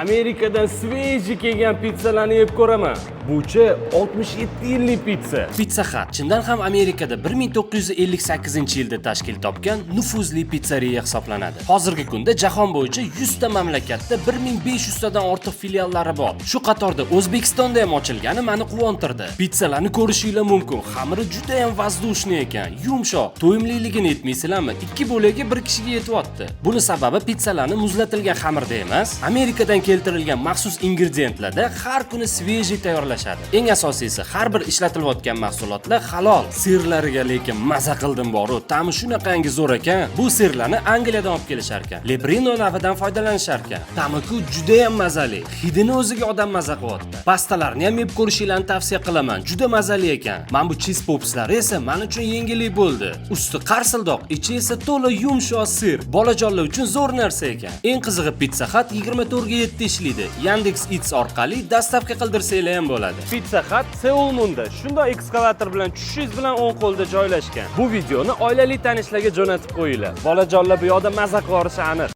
Amerikadan sveji kelgan pitssalarni yeb ko'raman. Bu-chi 67 yillik pitssa. Pizza Hut chindan ham Amerikada 1958-yilda tashkil topgan nufuzli pizzeriya hisoblanadi. Hozirgi kunda jahon bo'yicha 100 ta mamlakatda 1500 tadan ortiq filiallari bor. Shu qatorda O'zbekistonda ham ochilgani meni quvontirdi. Pizzalarni ko'rishingiz mumkin. Xamiri juda ham vazdushni ekan, yumshoq. To'yimliligini aytmaysizlarmi? 2 bo'lagi bir kishiga yetyapti. Buni sababi pizzalarni muzlatilgan xamirda emas, Amerikadan keltirilgan maxsus ingredientlarda har kuni sveji tayyorlashadi. Eng asosiysi, har bir ishlatilayotgan mahsulotlar halol. Sirlariga lekin maza qildim boru, ta'mi shunaqangi zo'r ekan. Bu sirlarni Angliyadan olib kelishar ekan. Lebrino navidan foydalanishar ekan. Ta'mi-ku juda ham mazali. Hidini o'ziga odam maza qilyapti. Pastalarni ham yeb ko'rishingizni tavsiya qilaman. Juda mazali ekan. Mana bu cheese popslar esa men uchun yengillik bo'ldi. Usti qarsildoq, ichi esa to'la yumshoq sir. Bolajonlar uchun zo'r narsa ekan. Eng qizig'i Pizza Hut 24 ga 7 ishlaydi. Yandex Eats orqali dastavka qildirsanglar ham bo'ladi. Pizza Hut Seul Munda shunday ekskavator bilan tushishingiz bilan o'ng qo'lda joylashgan. Bu videoni oilali tanishlarga jo'natib qo'yinglar. Bolajonlar bu yoqda maza qilishi aniq.